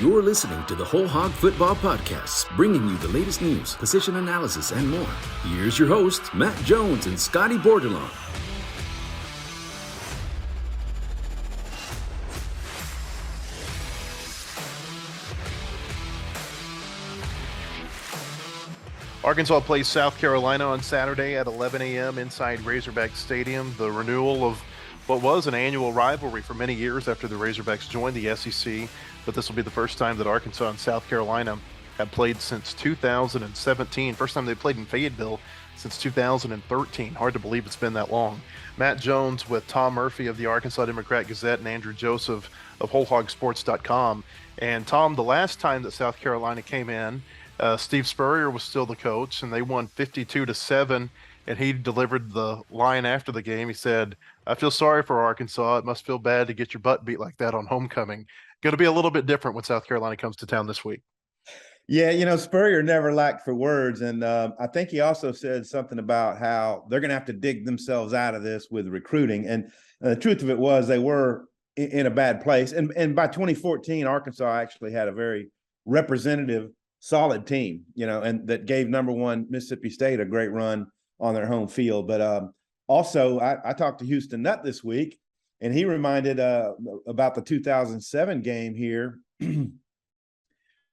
You're listening to the Whole Hog Football Podcast, bringing you the latest news, position analysis, and more. Here's your hosts, Matt Jones and Scotty Bordelon. Arkansas plays South Carolina on Saturday at 11 a.m. inside Razorback Stadium, the renewal of what was an annual rivalry for many years after the Razorbacks joined the SEC, but this will be the first time that Arkansas and South Carolina have played since 2017. First time they played in Fayetteville since 2013. Hard to believe it's been that long. Matt Jones with Tom Murphy of the Arkansas Democrat-Gazette and Andrew Joseph of WholeHogSports.com. And Tom, the last time that South Carolina came in, Steve Spurrier was still the coach, and they won 52-7, and he delivered the line after the game. He said, "I feel sorry for Arkansas. It must feel bad to get your butt beat like that on homecoming." Going to be a little bit different when South Carolina comes to town this week. Yeah, Spurrier never lacked for words, and I think he also said something about how they're going to have to dig themselves out of this with recruiting, and the truth of it was they were in a bad place, and by 2014, Arkansas actually had a very representative, solid team, and that gave number one Mississippi State a great run on their home field. But also, I talked to Houston Nutt this week, and he reminded about the 2007 game here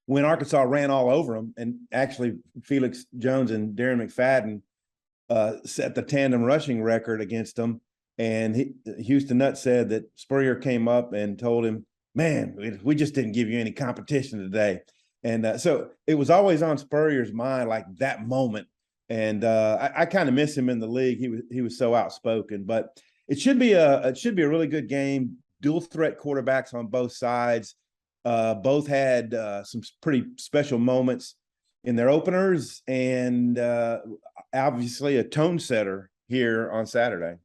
when Arkansas ran all over them, and actually Felix Jones and Darren McFadden set the tandem rushing record against them. And Houston Nutt said that Spurrier came up and told him, "Man, we just didn't give you any competition today." And so it was always on Spurrier's mind, like that moment. And I kind of miss him in the league. He was so outspoken. But it should be a really good game. Dual threat quarterbacks on both sides. Both had some pretty special moments in their openers, and obviously a tone setter here on Saturday.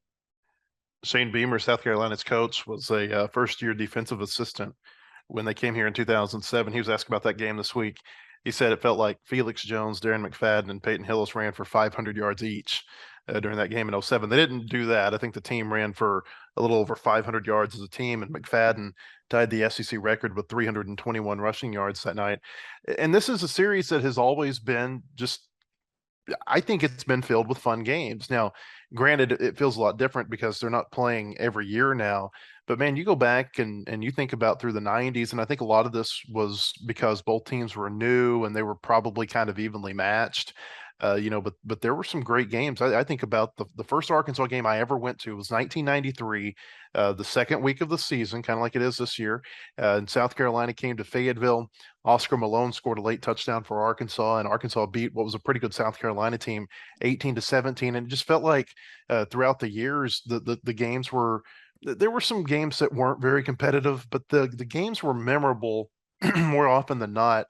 Shane Beamer, South Carolina's coach, was a first-year defensive assistant when they came here in 2007. He was asked about that game this week. He said it felt like Felix Jones, Darren McFadden, and Peyton Hillis ran for 500 yards each during that game in 07. They didn't do that. I think the team ran for a little over 500 yards as a team, and McFadden tied the SEC record with 321 rushing yards that night. And this is a series that has always been I think it's been filled with fun games. Now, granted, it feels a lot different because they're not playing every year now. But, man, you go back and you think about through the 90s, and I think a lot of this was because both teams were new and they were probably kind of evenly matched. But there were some great games. I think about the first Arkansas game I ever went to was 1993, the second week of the season, kind of like it is this year. And South Carolina came to Fayetteville. Oscar Malone scored a late touchdown for Arkansas, and Arkansas beat what was a pretty good South Carolina team 18-17. And it just felt like throughout the years, the games were – there were some games that weren't very competitive, but the games were memorable more often than not.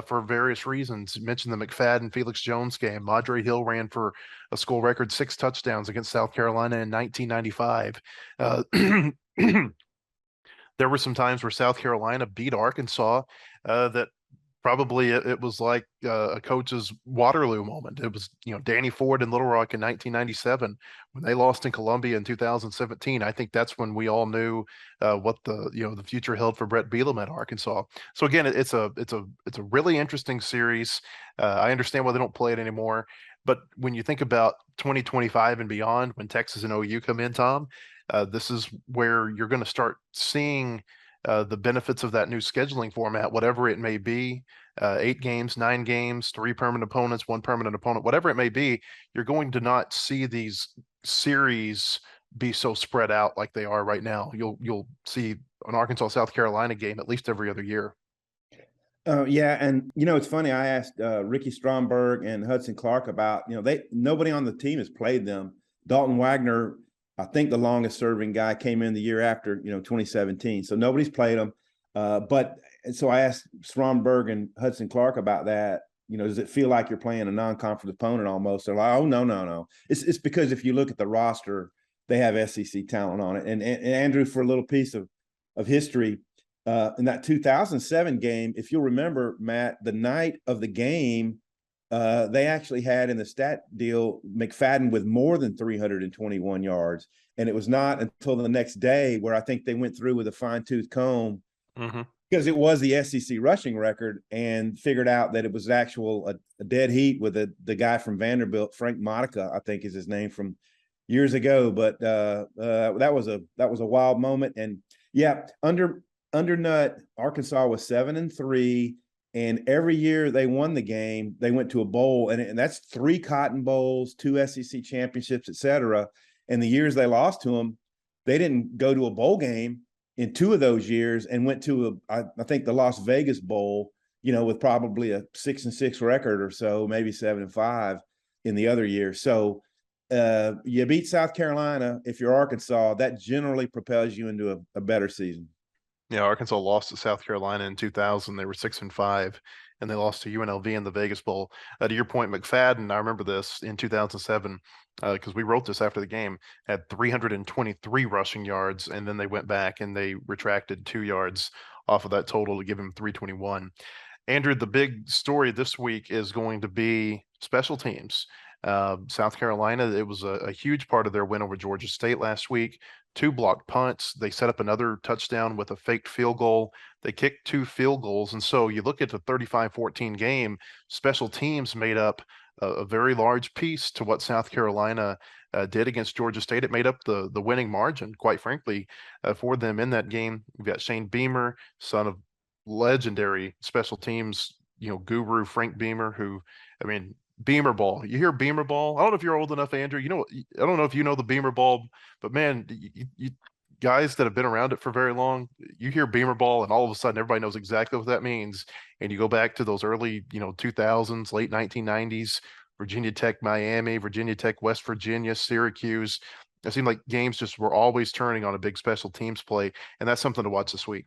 For various reasons. You mentioned the McFadden Felix Jones game. Madre Hill ran for a school record 6 touchdowns against South Carolina in 1995. There were some times where South Carolina beat Arkansas that probably it was like a coach's Waterloo moment. It was, Danny Ford in Little Rock in 1997 when they lost in Columbia in 2017. I think that's when we all knew what the future held for Brett Beale at Arkansas. So again, it's a really interesting series. I understand why they don't play it anymore, but when you think about 2025 and beyond, when Texas and OU come in, Tom, this is where you're going to start seeing the benefits of that new scheduling format, whatever it may be, 8 games, 9 games, 3 permanent opponents, 1 permanent opponent, whatever it may be. You're going to not see these series be so spread out like they are right now. You'll see an Arkansas South Carolina game at least every other year. Yeah, and it's funny. I asked Ricky Stromberg and Hudson Clark about nobody on the team has played them. Dalton Wagner, I think the longest serving guy, came in the year after 2017, so nobody's played them. So I asked Stromberg and Hudson Clark about that. Does it feel like you're playing a non-conference opponent almost? They're like, "Oh, no. It's because if you look at the roster, they have SEC talent on it." And Andrew, for a little piece of history, in that 2007 game, if you'll remember, Matt, the night of the game, they actually had in the stat deal McFadden with more than 321 yards. And it was not until the next day where I think they went through with a fine-tooth comb because it was the SEC rushing record, and figured out that it was a dead heat with the guy from Vanderbilt, Frank Monica, I think is his name, from years ago. But that was a wild moment. And yeah, under Nutt, Arkansas was 7-3, and every year they won the game, they went to a bowl, and that's 3 Cotton Bowls, 2 SEC championships, etc. And the years they lost to them, they didn't go to a bowl game in 2 of those years, and went to I think the Las Vegas Bowl, with probably a 6-6 record or so, maybe 7-5 in the other year. So you beat South Carolina. If you're Arkansas, that generally propels you into a better season. Yeah, Arkansas lost to South Carolina in 2000. They were 6-5, and they lost to UNLV in the Vegas Bowl. To your point, McFadden, I remember this in 2007 because we wrote this after the game, had 323 rushing yards, and then they went back and they retracted 2 yards off of that total to give him 321. Andrew, the big story this week is going to be special teams. South Carolina, it was a huge part of their win over Georgia State last week. 2 blocked punts. They set up another touchdown with a faked field goal. They kicked 2 field goals. And so you look at the 35-14 game, special teams made up a very large piece to what South Carolina did against Georgia State. It made up the winning margin, quite frankly, for them in that game. We've got Shane Beamer, son of legendary special teams, guru Frank Beamer, who, Beamer ball. You hear Beamer ball? I don't know if you're old enough, Andrew. I don't know if you know the Beamer ball, but man, you guys that have been around it for very long, you hear Beamer ball, and all of a sudden everybody knows exactly what that means. And you go back to those early, 2000s, late 1990s, Virginia Tech, Miami, Virginia Tech, West Virginia, Syracuse. It seemed like games just were always turning on a big special teams play, and that's something to watch this week.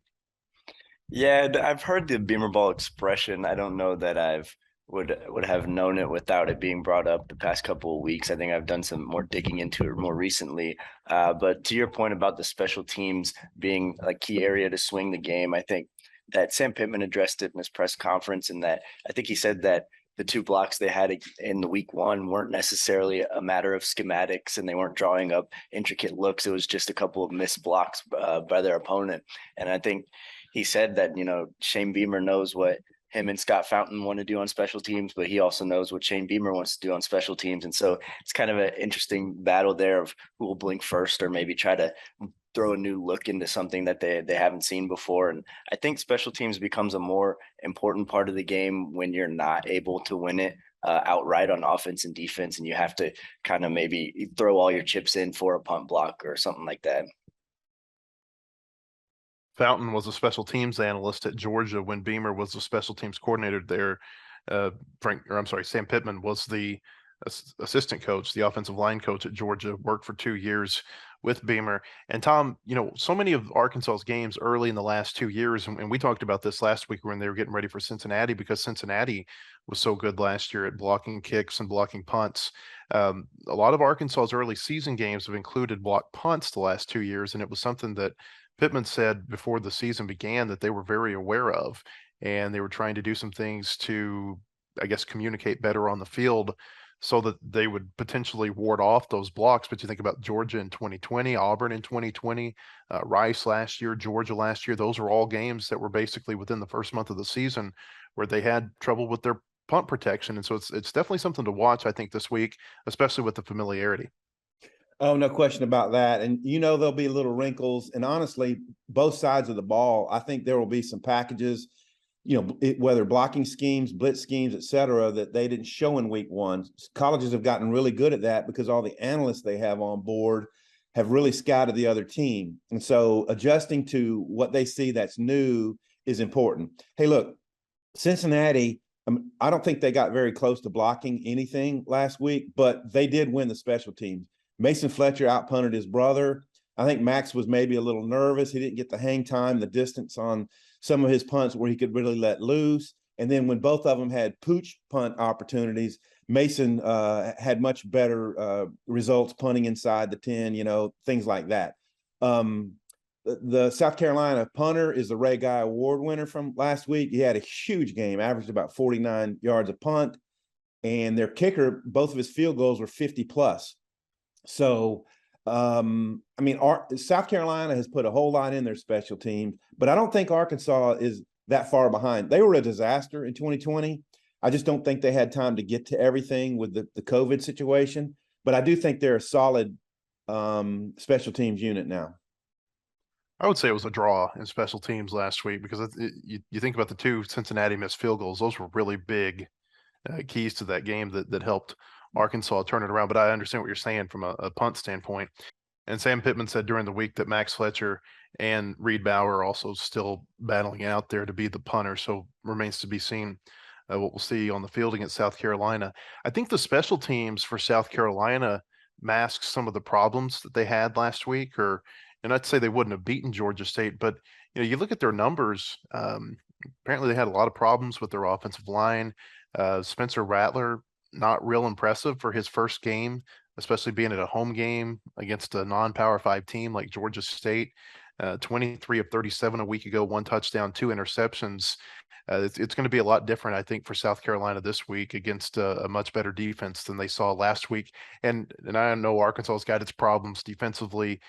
Yeah, I've heard the Beamer ball expression. I don't know that I've would have known it without it being brought up the past couple of weeks. I think I've done some more digging into it more recently. But to your point about the special teams being a key area to swing the game, I think that Sam Pittman addressed it in his press conference, and that I think he said that the 2 blocks they had in the week 1 weren't necessarily a matter of schematics, and they weren't drawing up intricate looks. It was just a couple of missed blocks by their opponent. And I think he said that, Shane Beamer knows what him and Scott Fountain want to do on special teams, but he also knows what Shane Beamer wants to do on special teams. And so it's kind of an interesting battle there of who will blink first, or maybe try to throw a new look into something that they haven't seen before. And I think special teams becomes a more important part of the game when you're not able to win it outright on offense and defense, and you have to kind of maybe throw all your chips in for a punt block or something like that. Fountain was a special teams analyst at Georgia when Beamer was the special teams coordinator there. Sam Pittman was the assistant coach, the offensive line coach at Georgia, worked for 2 years with Beamer. And Tom, so many of Arkansas's games early in the last 2 years, and we talked about this last week when they were getting ready for Cincinnati, because Cincinnati was so good last year at blocking kicks and blocking punts. A lot of Arkansas's early season games have included blocked punts the last 2 years, and it was something that Pittman said before the season began that they were very aware of, and they were trying to do some things to, I guess, communicate better on the field so that they would potentially ward off those blocks. But you think about Georgia in 2020, Auburn in 2020, Rice last year, Georgia last year, those are all games that were basically within the first month of the season where they had trouble with their punt protection. And so it's definitely something to watch, I think, this week, especially with the familiarity. Oh, no question about that. And, there'll be little wrinkles. And honestly, both sides of the ball, I think there will be some packages, whether blocking schemes, blitz schemes, et cetera, that they didn't show in week 1. Colleges have gotten really good at that because all the analysts they have on board have really scouted the other team. And so adjusting to what they see that's new is important. Hey, look, Cincinnati, I don't think they got very close to blocking anything last week, but they did win the special teams. Mason Fletcher outpunted his brother. I think Max was maybe a little nervous. He didn't get the hang time, the distance on some of his punts where he could really let loose. And then when both of them had pooch punt opportunities, Mason had much better results punting inside the 10, things like that. The South Carolina punter is the Ray Guy Award winner from last week. He had a huge game, averaged about 49 yards a punt. And their kicker, both of his field goals were 50 plus. So I mean, South Carolina has put a whole lot in their special teams, but I don't think Arkansas is that far behind. They were a disaster in 2020. I just don't think they had time to get to everything with the COVID situation. But I do think they're a solid special teams unit now. I would say it was a draw in special teams last week because you think about the two Cincinnati missed field goals; those were really big keys to that game that helped Arkansas turn it around. But I understand what you're saying from a punt standpoint. And Sam Pittman said during the week that Max Fletcher and Reed Bauer are also still battling out there to be the punter. So remains to be seen what we'll see on the field against South Carolina. I think the special teams for South Carolina masks some of the problems that they had last week, and I'd say they wouldn't have beaten Georgia State, but you look at their numbers. Apparently they had a lot of problems with their offensive line. Spencer Rattler, not real impressive for his first game, especially being at a home game against a non-Power 5 team like Georgia State. 23 of 37 a week ago, 1 touchdown, 2 interceptions. It's going to be a lot different, I think, for South Carolina this week against a much better defense than they saw last week. And I know Arkansas's got its problems defensively.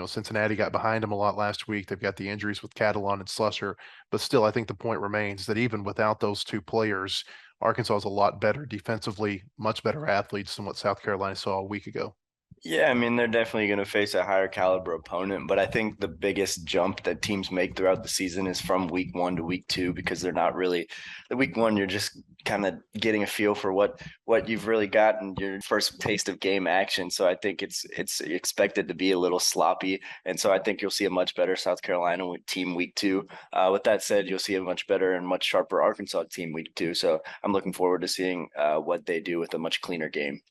Cincinnati got behind them a lot last week. They've got the injuries with Catalon and Slusher, but still, I think the point remains that even without those two players, Arkansas is a lot better defensively, much better athletes than what South Carolina saw a week ago. Yeah, I mean, they're definitely going to face a higher caliber opponent, but I think the biggest jump that teams make throughout the season is from week 1 to week 2, because they're not really the week 1. You're just kind of getting a feel for what you've really gotten your first taste of game action. So I think it's expected to be a little sloppy. And so I think you'll see a much better South Carolina team week 2. With that said, you'll see a much better and much sharper Arkansas team week 2. So I'm looking forward to seeing what they do with a much cleaner game.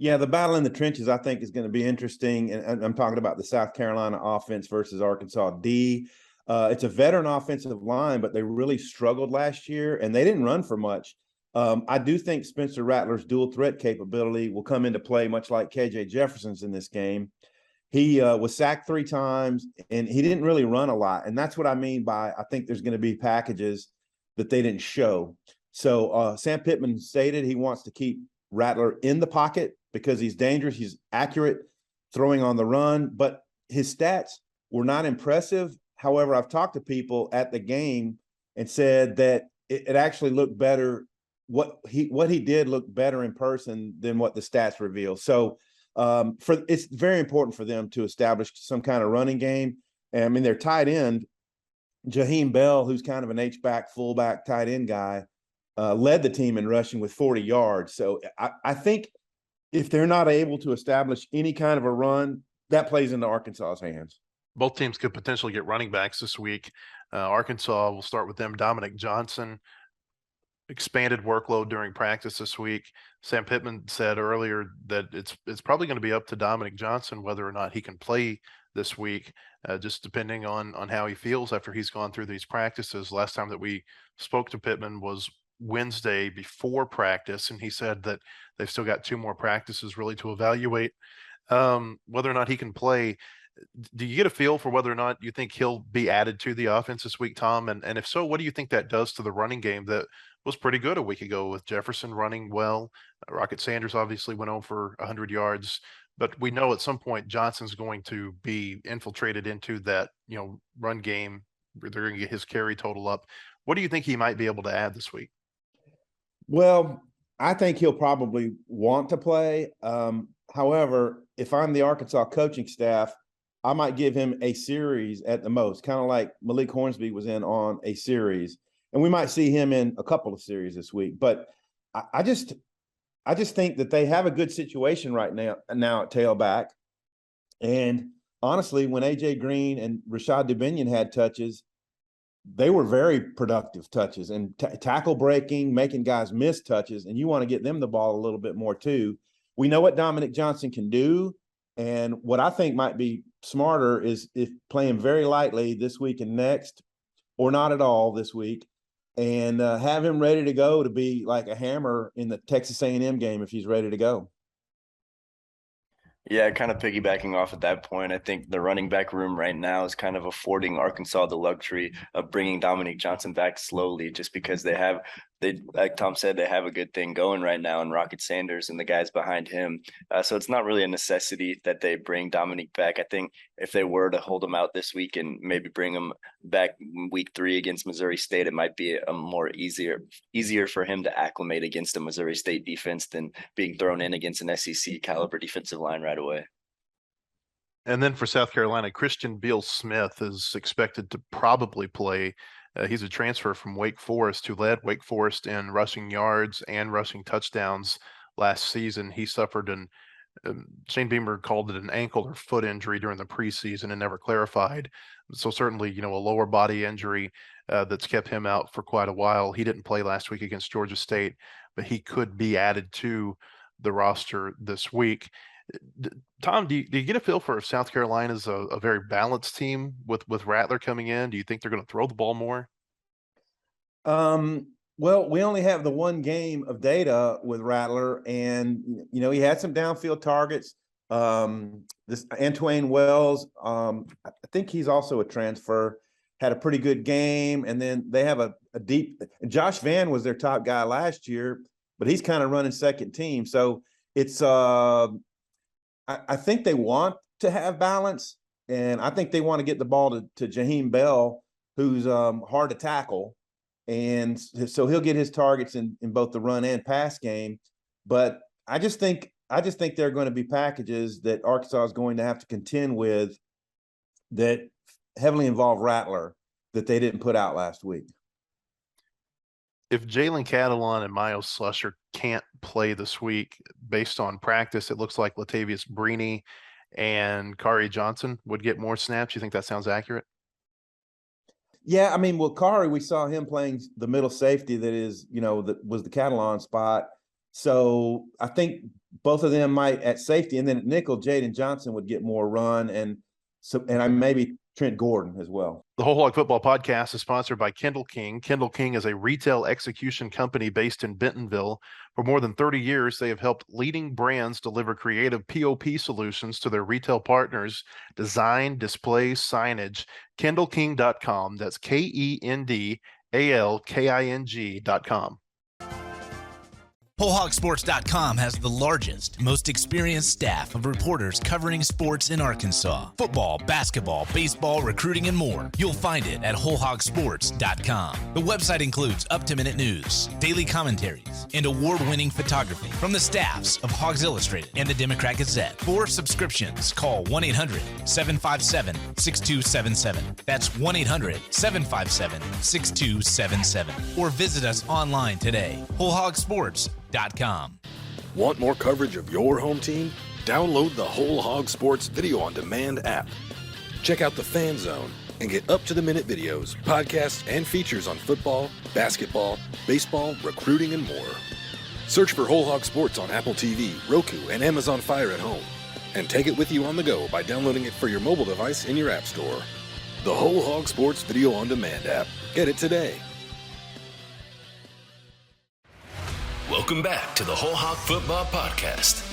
Yeah, the battle in the trenches, I think, is going to be interesting. And I'm talking about the South Carolina offense versus Arkansas D. It's a veteran offensive line, but they really struggled last year, and they didn't run for much. I do think Spencer Rattler's dual threat capability will come into play, much like KJ Jefferson's in this game. He was sacked 3 times, and he didn't really run a lot. And that's what I mean by I think there's going to be packages that they didn't show. So Sam Pittman stated he wants to keep Rattler in the pocket because he's dangerous. He's accurate throwing on the run, but his stats were not impressive. However, I've talked to people at the game and said that it actually looked better. What he did looked better in person than what the stats reveal. So it's very important for them to establish some kind of running game. And I mean, their tight end, Jaheim Bell, who's kind of an H-back, fullback tight end guy, led the team in rushing with 40 yards. So I think if they're not able to establish any kind of a run, that plays into Arkansas's hands. Both teams could potentially get running backs this week. Arkansas, will start with them. Dominic Johnson, expanded workload during practice this week. Sam Pittman said earlier that it's probably going to be up to Dominic Johnson whether or not he can play this week, just depending on how he feels after he's gone through these practices. Last time that we spoke to Pittman was Wednesday before practice, and he said that they've still got 2 more practices really to evaluate whether or not he can play. Do you get a feel for whether or not you think he'll be added to the offense this week, Tom? And if so, what do you think that does to the running game that was pretty good a week ago with Jefferson running well? Rocket Sanders obviously went over 100 yards, but we know at some point Johnson's going to be infiltrated into that, run game. They're going to get his carry total up. What do you think he might be able to add this week? Well, I think he'll probably want to play. However, if I'm the Arkansas coaching staff, I might give him a series at the most, kind of like Malik Hornsby was in on a series. And we might see him in a couple of series this week. But I just think that they have a good situation right now at tailback. And honestly, when A.J. Green and Rashad Dubinion had touches, they were very productive touches and tackle breaking, making guys miss touches. And you want to get them the ball a little bit more too. We know what Dominic Johnson can do. And what I think might be smarter is if playing very lightly this week and next, or not at all this week, and have him ready to go to be like a hammer in the Texas A&M game if he's ready to go. Yeah, kind of piggybacking off at that point, I think the running back room right now is kind of affording Arkansas the luxury of bringing Dominic Johnson back slowly, just because they have they, like Tom said, they have a good thing going right now in Rocket Sanders and the guys behind him. So it's not really a necessity that they bring Dominique back. I think if they were to hold him out this week and maybe bring him back week 3 against Missouri State, it might be a more easier for him to acclimate against a Missouri State defense than being thrown in against an SEC caliber defensive line right away. And then for South Carolina, Christian Beale Smith is expected to probably play. He's a transfer from Wake Forest who led Wake Forest in rushing yards and rushing touchdowns last season. He suffered Shane Beamer called it an ankle or foot injury during the preseason and never clarified. So certainly, a lower body injury that's kept him out for quite a while. He didn't play last week against Georgia State, but he could be added to the roster this week. Tom, do you get a feel for if South Carolina is a very balanced team with Rattler coming in? Do you think they're going to throw the ball more? Well, we only have the one game of data with Rattler, and he had some downfield targets. This Antwain Wells, I think he's also a transfer, had a pretty good game, and then they have a deep. Josh Vann was their top guy last year, but he's kind of running second team, so it's. I think they want to have balance, and I think they want to get the ball to Jaheim Bell, who's hard to tackle, and so he'll get his targets in both the run and pass game. But I just think there are going to be packages that Arkansas is going to have to contend with that heavily involve Rattler that they didn't put out last week. If Jalen Catalon and Miles Slusher can't play this week based on practice, it looks like Latavius Brini and Kari Johnson would get more snaps. You think that sounds accurate? Yeah, I mean, well, Kari, we saw him playing the middle safety that is, that was the Catalon spot. So I think both of them might at safety, and then at nickel, Jaden Johnson would get more run, and maybe Trent Gordon as well. The Whole Hog Football Podcast is sponsored by Kendall King. Kendall King is a retail execution company based in Bentonville. For more than 30 years, they have helped leading brands deliver creative POP solutions to their retail partners, design, display, signage. KendallKing.com. That's KendallKing.com. WholeHogSports.com has the largest, most experienced staff of reporters covering sports in Arkansas. Football, basketball, baseball, recruiting, and more. You'll find it at WholeHogSports.com. The website includes up-to-minute news, daily commentaries, and award-winning photography from the staffs of Hogs Illustrated and the Democrat Gazette. For subscriptions, call 1-800-757-6277. That's 1-800-757-6277. Or visit us online today. WholeHogSports.com. Want more coverage of your home team? Download the Whole Hog Sports Video on Demand app. Check out the Fan Zone and get up-to-the-minute videos, podcasts, and features on football, basketball, baseball, recruiting, and more. Search for Whole Hog Sports on Apple TV, Roku, and Amazon Fire at home. And take it with you on the go by downloading it for your mobile device in your app store. The Whole Hog Sports Video on Demand app. Get it today. Welcome back to the Whole Hog Football Podcast.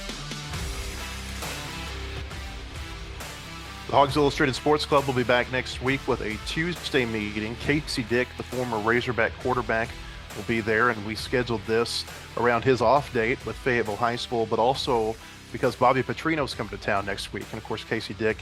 The Hogs Illustrated Sports Club will be back next week with a Tuesday meeting. Casey Dick, the former Razorback quarterback, will be there, and we scheduled this around his off date with Fayetteville High School, but also because Bobby Petrino's coming to town next week. And, of course, Casey Dick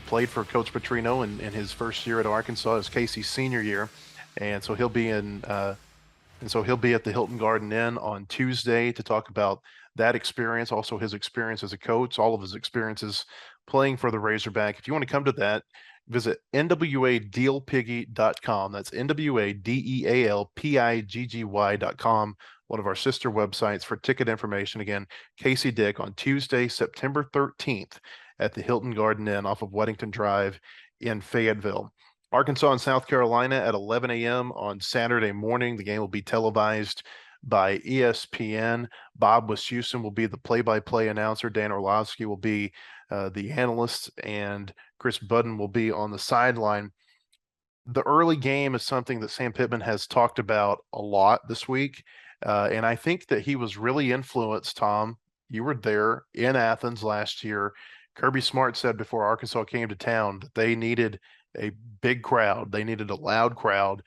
played for Coach Petrino in his first year at Arkansas. It's Casey's senior year, and so he'll be he'll be at the Hilton Garden Inn on Tuesday to talk about that experience, also his experience as a coach, all of his experiences playing for the Razorback. If you want to come to that, visit nwadealpiggy.com. That's nwadealpiggy.com, one of our sister websites for ticket information. Again, Casey Dick on Tuesday, September 13th at the Hilton Garden Inn off of Weddington Drive in Fayetteville. Arkansas and South Carolina at 11 a.m. on Saturday morning. The game will be televised by ESPN. Bob Wischusen will be the play-by-play announcer. Dan Orlovsky will be the analyst, and Chris Budden will be on the sideline. The early game is something that Sam Pittman has talked about a lot this week, and I think that he was really influenced, Tom. You were there in Athens last year. Kirby Smart said before Arkansas came to town that they needed a big crowd. They needed a loud crowd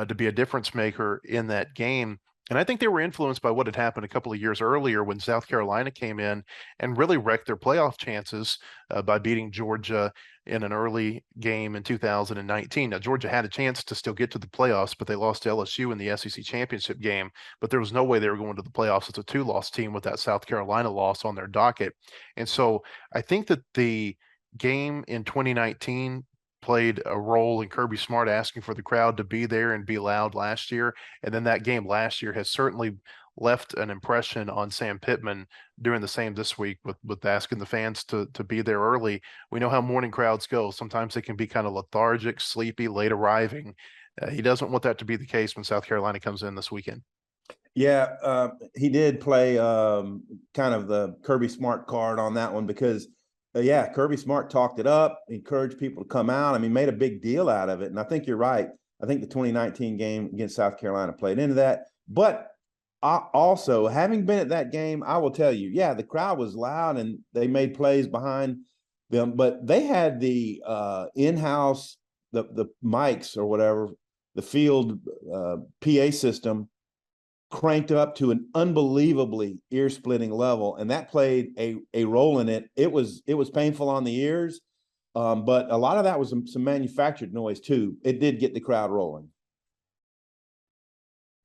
to be a difference maker in that game. And I think they were influenced by what had happened a couple of years earlier when South Carolina came in and really wrecked their playoff chances by beating Georgia in an early game in 2019. Now, Georgia had a chance to still get to the playoffs, but they lost to LSU in the SEC championship game. But there was no way they were going to the playoffs as a 2-loss team with that South Carolina loss on their docket. And so I think that the game in 2019 played a role in Kirby Smart asking for the crowd to be there and be loud last year. And then that game last year has certainly left an impression on Sam Pittman doing the same this week with asking the fans to be there early. We know how morning crowds go. Sometimes they can be kind of lethargic, sleepy, late arriving. He doesn't want that to be the case when South Carolina comes in this weekend. Yeah, he did play kind of the Kirby Smart card on that one because Kirby Smart talked it up, encouraged people to come out. I mean, made a big deal out of it. And I think you're right. I think the 2019 game against South Carolina played into that. But also, having been at that game, I will tell you, the crowd was loud and they made plays behind them. But they had the in-house, the mics or whatever, the field PA system cranked up to an unbelievably ear-splitting level, and that played a role in it. It was painful on the ears, but a lot of that was some manufactured noise too. It did get the crowd rolling.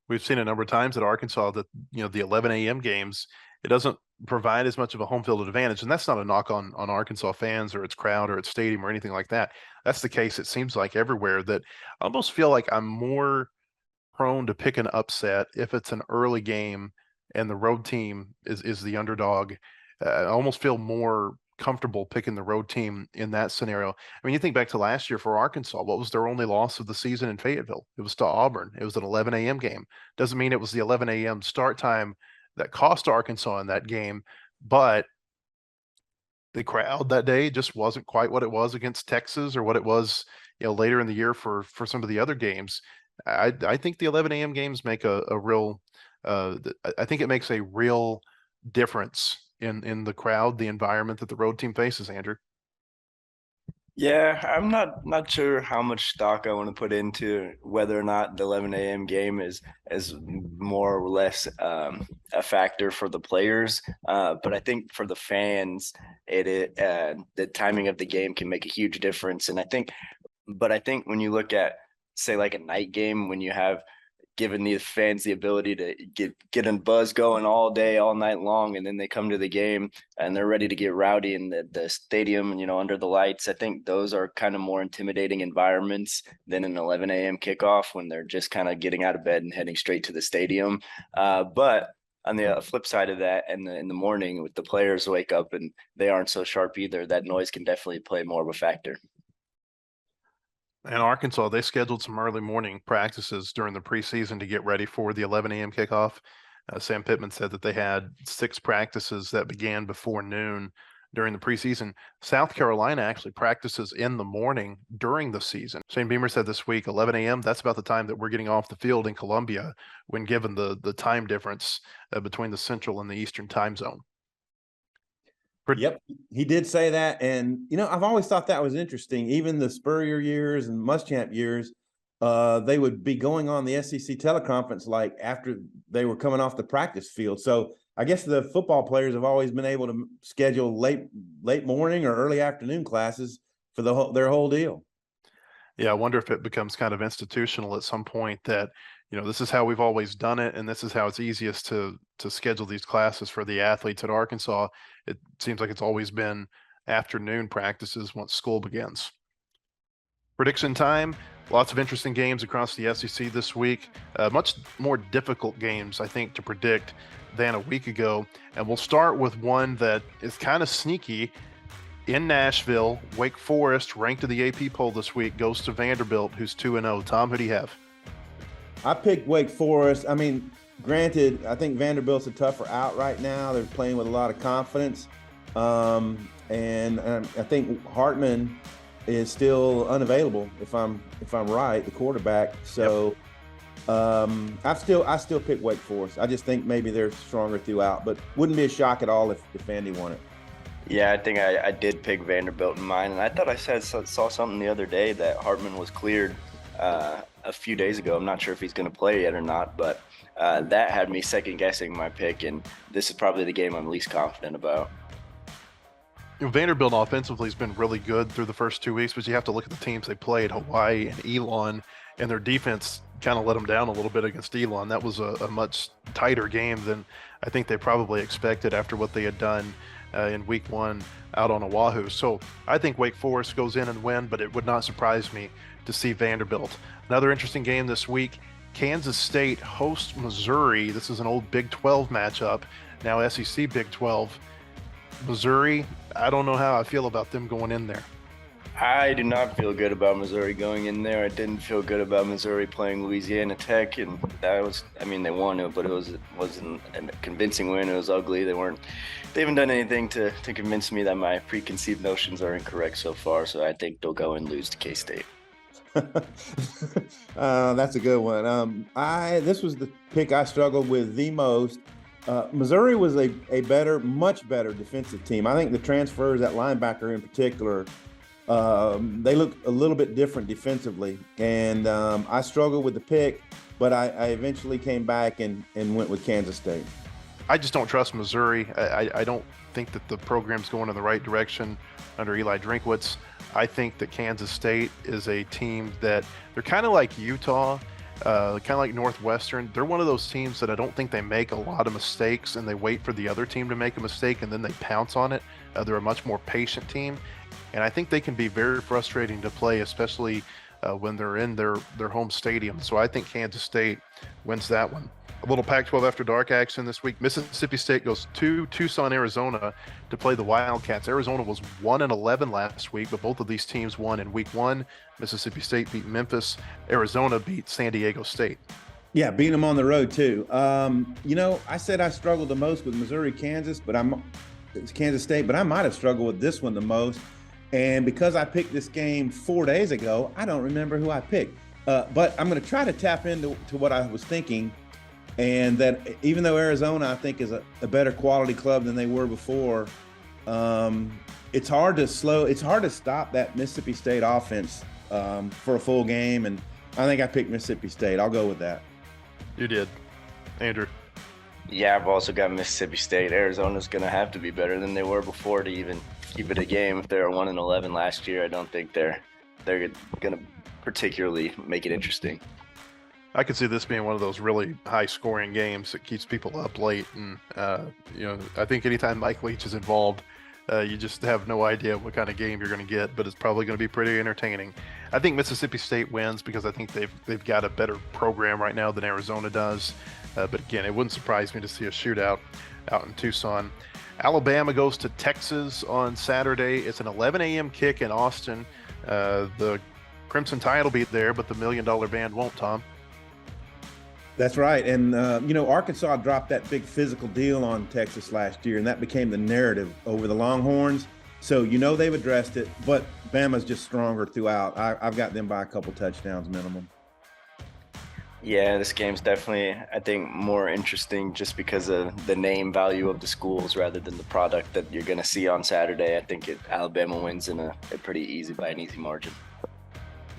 We've seen a number of times at Arkansas that the 11 a.m. games, it doesn't provide as much of a home field advantage, and that's not a knock on Arkansas fans or its crowd or its stadium or anything like that. That's the case. It seems like everywhere. That I almost feel like I'm more prone to pick an upset if it's an early game and the road team is the underdog. I almost feel more comfortable picking the road team in that scenario. I mean, you think back to last year for Arkansas, what was their only loss of the season in Fayetteville? It was to Auburn. It was an 11 a.m. game. Doesn't mean it was the 11 a.m. start time that cost Arkansas in that game, but the crowd that day just wasn't quite what it was against Texas or what it was, later in the year for some of the other games. I think the 11 a.m. games make a real I think it makes a real difference in the crowd, the environment that the road team faces, Andrew. Yeah, I'm not sure how much stock I want to put into whether or not the 11 a.m. game is more or less a factor for the players. But I think for the fans, the timing of the game can make a huge difference. And I think when you look at, say, like a night game, when you have given the fans the ability to get a buzz going all day, all night long, and then they come to the game and they're ready to get rowdy in the stadium, under the lights. I think those are kind of more intimidating environments than an 11 a.m. kickoff when they're just kind of getting out of bed and heading straight to the stadium. But on the flip side of that, in the morning, with the players wake up and they aren't so sharp either, that noise can definitely play more of a factor. In Arkansas, they scheduled some early morning practices during the preseason to get ready for the 11 a.m. kickoff. Sam Pittman said that they had 6 practices that began before noon during the preseason. South Carolina actually practices in the morning during the season. Shane Beamer said this week, 11 a.m., that's about the time that we're getting off the field in Columbia when given the time difference between the Central and the Eastern time zone. Yep, he did say that. And, I've always thought that was interesting. Even the Spurrier years and Muschamp years, they would be going on the SEC teleconference like after they were coming off the practice field. So I guess the football players have always been able to schedule late morning or early afternoon classes for their whole deal. Yeah, I wonder if it becomes kind of institutional at some point that, this is how we've always done it, and this is how it's easiest to schedule these classes for the athletes at Arkansas. It seems like it's always been afternoon practices once school begins. Prediction time. Lots of interesting games across the SEC this week. Much more difficult games, I think, to predict than a week ago. And we'll start with one that is kind of sneaky. In Nashville, Wake Forest, ranked to the AP poll this week, goes to Vanderbilt, who's 2-0. Tom, who do you have? I picked Wake Forest. I mean, granted, I think Vanderbilt's a tougher out right now. They're playing with a lot of confidence. And I think Hartman is still unavailable, if I'm right, the quarterback. So I still pick Wake Forest. I just think maybe they're stronger throughout, but wouldn't be a shock at all if Vandy won it. Yeah, I think I did pick Vanderbilt in mine, and I thought I saw something the other day that Hartman was cleared a few days ago. I'm not sure if he's going to play yet or not, but that had me second guessing my pick, and this is probably the game I'm least confident about. Vanderbilt offensively has been really good through the first 2 weeks, but you have to look at the teams they played, Hawaii and Elon, and their defense kind of let them down a little bit against Elon. That was a much tighter game than I think they probably expected after what they had done in week 1 out on Oahu. So I think Wake Forest goes in and win, but it would not surprise me to see Vanderbilt. Another interesting game this week, Kansas State hosts Missouri. This is an old Big 12 matchup, now SEC Big 12. Missouri, I don't know how I feel about them going in there. I do not feel good about Missouri going in there. I didn't feel good about Missouri playing Louisiana Tech, and that was, I mean, they won it, but wasn't a convincing win. It was ugly. They haven't done anything to convince me that my preconceived notions are incorrect so far, so I think they'll go and lose to K-State. That's a good one. This was the pick I struggled with the most. Missouri was a much better defensive team. I think the transfers at linebacker in particular, they look a little bit different defensively. And I struggled with the pick, but I eventually came back and went with Kansas State. I just don't trust Missouri. I don't think that the program's going in the right direction under Eli Drinkwitz. I think that Kansas State is a team that they're kind of like Utah, kind of like Northwestern. They're one of those teams that I don't think they make a lot of mistakes and they wait for the other team to make a mistake and then they pounce on it. They're a much more patient team, and I think they can be very frustrating to play, especially when they're in their home stadium. So I think Kansas State wins that one. A little Pac-12 After Dark action this week. Mississippi State goes to Tucson, Arizona to play the Wildcats. Arizona was 1-11 last week, but both of these teams won in week 1. Mississippi State beat Memphis. Arizona beat San Diego State. Yeah, beating them on the road too. I said I struggled the most with Missouri, Kansas, but it's Kansas State, but I might have struggled with this one the most. And because I picked this game 4 days ago, I don't remember who I picked. But I'm going to try to tap into what I was thinking. And that even though Arizona, I think, is a better quality club than they were before, it's hard to stop that Mississippi State offense for a full game. And I think I picked Mississippi State. I'll go with that. You did. Andrew. Yeah, I've also got Mississippi State. Arizona's going to have to be better than they were before to even keep it a game. If they were 1-11 last year, I don't think they're going to particularly make it interesting. I could see this being one of those really high-scoring games that keeps people up late. And, I think anytime Mike Leach is involved, you just have no idea what kind of game you're going to get, but it's probably going to be pretty entertaining. I think Mississippi State wins because I think they've got a better program right now than Arizona does. But again, it wouldn't surprise me to see a shootout out in Tucson. Alabama goes to Texas on Saturday. It's an 11 a.m. kick in Austin. The Crimson Tide will be there, but the $1 Million Band won't, Tom. That's right. And, Arkansas dropped that big physical deal on Texas last year, and that became the narrative over the Longhorns. So, they've addressed it, but Bama's just stronger throughout. I've got them by a couple touchdowns minimum. Yeah, this game's definitely, I think, more interesting just because of the name value of the schools rather than the product that you're going to see on Saturday. I think Alabama wins in a pretty easy, by an easy margin.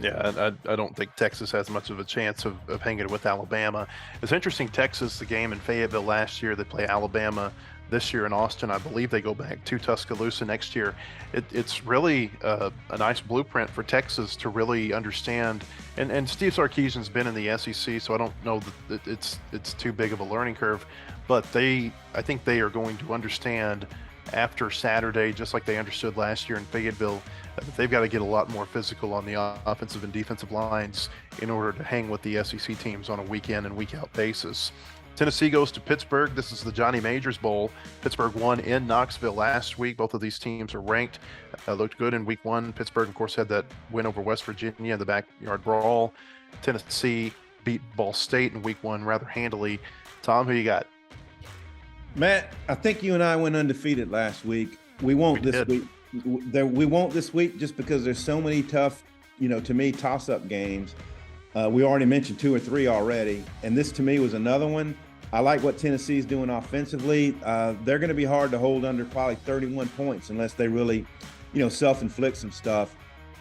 Yeah, I don't think Texas has much of a chance of hanging with Alabama. It's interesting, Texas, the game in Fayetteville last year, they play Alabama this year in Austin. I believe they go back to Tuscaloosa next year. It's really a nice blueprint for Texas to really understand. And Steve Sarkisian's been in the SEC, so I don't know that it's too big of a learning curve. But I think they are going to understand after Saturday, just like they understood last year in Fayetteville, they've got to get a lot more physical on the offensive and defensive lines in order to hang with the SEC teams on a week in and week out basis. Tennessee goes to Pittsburgh. This is the Johnny Majors Bowl. Pittsburgh won in Knoxville last week. Both of these teams are ranked. Looked good in week 1. Pittsburgh, of course, had that win over West Virginia in the backyard brawl. Tennessee beat Ball State in week 1 rather handily. Tom, who you got? Matt, I think you and I went undefeated last week. We won't this week. We won't this week just because there's so many tough, to me, toss-up games. We already mentioned 2 or 3 already, and this to me was another one. I like what Tennessee's doing offensively. They're going to be hard to hold under probably 31 points unless they really, self-inflict some stuff.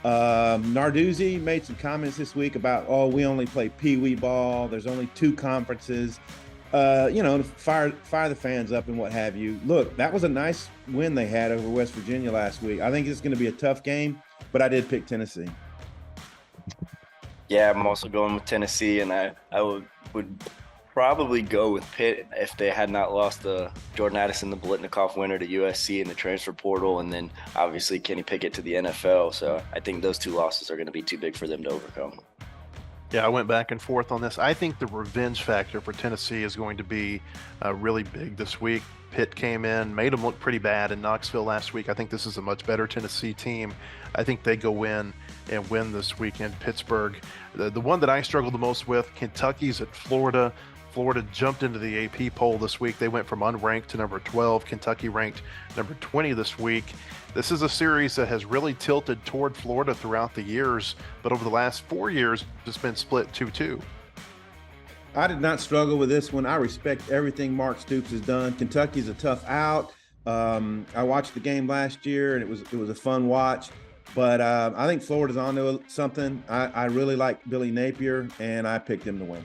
Narduzzi made some comments this week about, oh, we only play peewee ball. There's only 2 conferences. To fire the fans up and what have you. Look, that was a nice win they had over West Virginia last week. I think it's going to be a tough game, but I did pick Tennessee. Yeah, I'm also going with Tennessee, and I would probably go with Pitt if they had not lost Jordan Addison, the Biletnikoff winner, to USC in the transfer portal, and then obviously Kenny Pickett to the NFL. So I think those 2 losses are going to be too big for them to overcome. Yeah, I went back and forth on this. I think the revenge factor for Tennessee is going to be really big this week. Pitt came in, made them look pretty bad in Knoxville last week. I think this is a much better Tennessee team. I think they go in and win this week in Pittsburgh. The one that I struggled the most with, Kentucky's at Florida. Florida jumped into the AP poll this week. They went from unranked to number 12. Kentucky ranked number 20 this week. This is a series that has really tilted toward Florida throughout the years, but over the last 4 years, it's been split 2-2. I did not struggle with this one. I respect everything Mark Stoops has done. Kentucky's a tough out. I watched the game last year, and it was a fun watch. But I think Florida's onto something. I really like Billy Napier, and I picked him to win.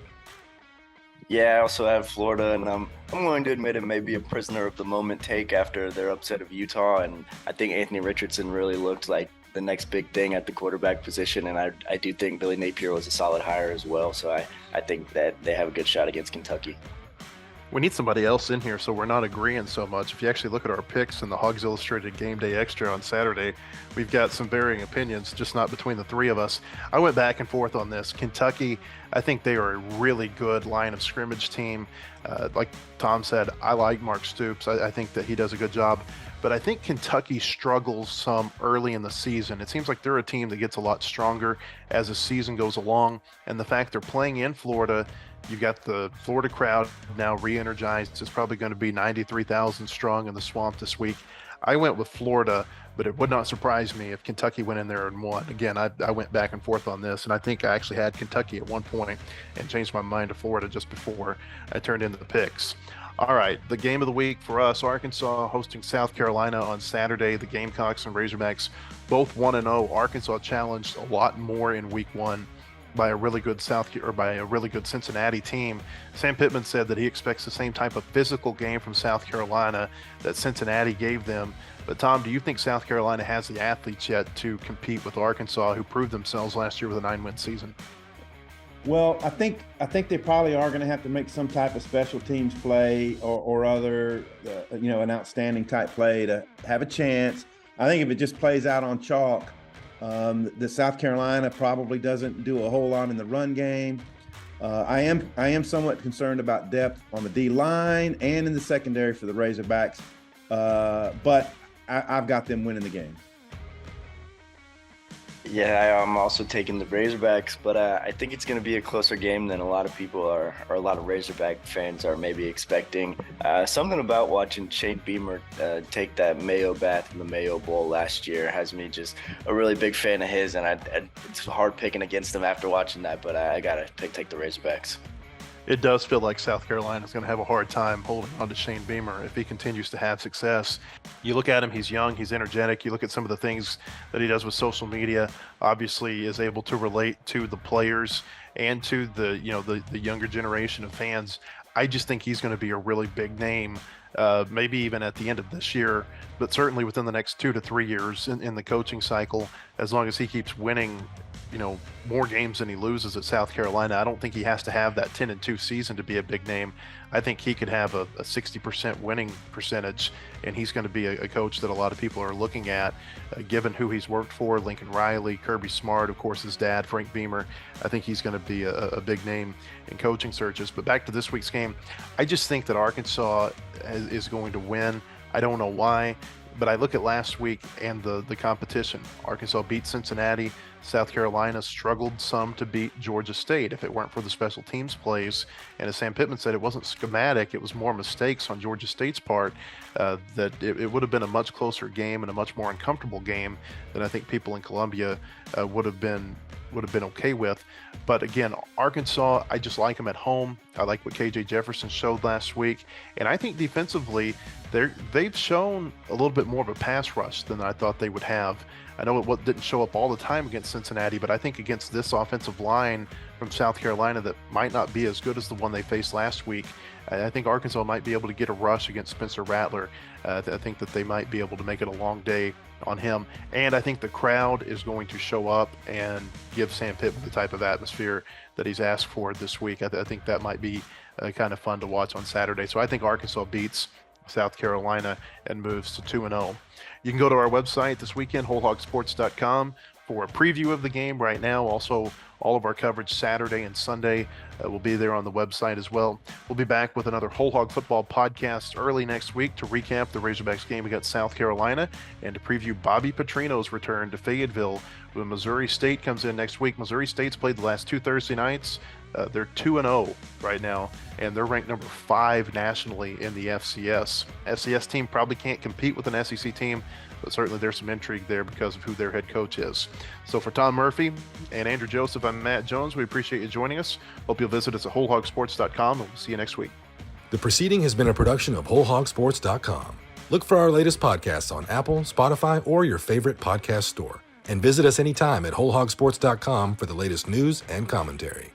Yeah, I also have Florida, and I'm willing to admit it may be a prisoner of the moment take after their upset of Utah, and I think Anthony Richardson really looked like the next big thing at the quarterback position, and I do think Billy Napier was a solid hire as well, so I think that they have a good shot against Kentucky. We need somebody else in here so we're not agreeing so much. If you actually look at our picks in the Hogs Illustrated Game Day Extra on Saturday, we've got some varying opinions, just not between the 3 of us. I went back and forth on this. Kentucky, I think they are a really good line of scrimmage team. Like Tom said, I like Mark Stoops. I think that he does a good job. But I think Kentucky struggles some early in the season. It seems like they're a team that gets a lot stronger as the season goes along. And the fact they're playing in Florida, you got the Florida crowd now re-energized. It's probably going to be 93,000 strong in the Swamp this week. I went with Florida, but it would not surprise me if Kentucky went in there and won. Again, I went back and forth on this, and I think I actually had Kentucky at one point and changed my mind to Florida just before I turned into the picks. All right, the game of the week for us, Arkansas hosting South Carolina on Saturday. The Gamecocks and Razorbacks both 1-0. Arkansas challenged a lot more in week 1 by a really good Cincinnati team. Sam Pittman said that he expects the same type of physical game from South Carolina that Cincinnati gave them. But Tom, do you think South Carolina has the athletes yet to compete with Arkansas, who proved themselves last year with a 9-win season? Well, I think they probably are going to have to make some type of special teams play or other, an outstanding type play to have a chance. I think if it just plays out on chalk, the South Carolina probably doesn't do a whole lot in the run game. I am somewhat concerned about depth on the D line and in the secondary for the Razorbacks, but I've got them winning the game. Yeah, I'm also taking the Razorbacks, but I think it's going to be a closer game than a lot of people or a lot of Razorback fans are maybe expecting. Something about watching Shane Beamer take that Mayo bath in the Mayo Bowl last year has me just a really big fan of his, and it's hard picking against him after watching that, but I got to take the Razorbacks. It does feel like South Carolina is going to have a hard time holding on to Shane Beamer if he continues to have success. You look at him, he's young, he's energetic. You look at some of the things that he does with social media, obviously is able to relate to the players and to the younger generation of fans. I just think he's going to be a really big name, maybe even at the end of this year, but certainly within the next 2 to 3 years in the coaching cycle, as long as he keeps winning more games than he loses at South Carolina. I don't think he has to have that 10-2 season to be a big name. I think he could have a 60% winning percentage, and he's going to be a coach that a lot of people are looking at, given who he's worked for, Lincoln Riley, Kirby Smart, of course, his dad, Frank Beamer. I think he's going to be a big name in coaching searches. But back to this week's game, I just think that Arkansas is going to win. I don't know why, but I look at last week and the competition. Arkansas beat Cincinnati. South Carolina struggled some to beat Georgia State. If it weren't for the special teams plays, and as Sam Pittman said, it wasn't schematic, it was more mistakes on Georgia State's part, that it would have been a much closer game and a much more uncomfortable game than I think people in Columbia would have been okay with. But again, Arkansas, I just like them at home. I like what KJ Jefferson showed last week, and I think defensively they've shown a little bit more of a pass rush than I thought they would have. I know it didn't show up all the time against Cincinnati, but I think against this offensive line from South Carolina that might not be as good as the one they faced last week, I think Arkansas might be able to get a rush against Spencer Rattler. I think that they might be able to make it a long day on him. And I think the crowd is going to show up and give Sam Pittman the type of atmosphere that he's asked for this week. I think that might be kind of fun to watch on Saturday. So I think Arkansas beats South Carolina and moves to 2-0. You can go to our website this weekend, wholehogsports.com, for a preview of the game right now. Also, all of our coverage Saturday and Sunday will be there on the website as well. We'll be back with another Whole Hog Football podcast early next week to recap the Razorbacks game against South Carolina and to preview Bobby Petrino's return to Fayetteville when Missouri State comes in next week. Missouri State's played the last 2 Thursday nights. They're 2-0 right now, and they're ranked number 5 nationally in the FCS. FCS team probably can't compete with an SEC team, but certainly there's some intrigue there because of who their head coach is. So for Tom Murphy and Andrew Joseph, I'm Matt Jones. We appreciate you joining us. Hope you'll visit us at wholehogsports.com, and we'll see you next week. The proceeding has been a production of wholehogsports.com. Look for our latest podcasts on Apple, Spotify, or your favorite podcast store. And visit us anytime at wholehogsports.com for the latest news and commentary.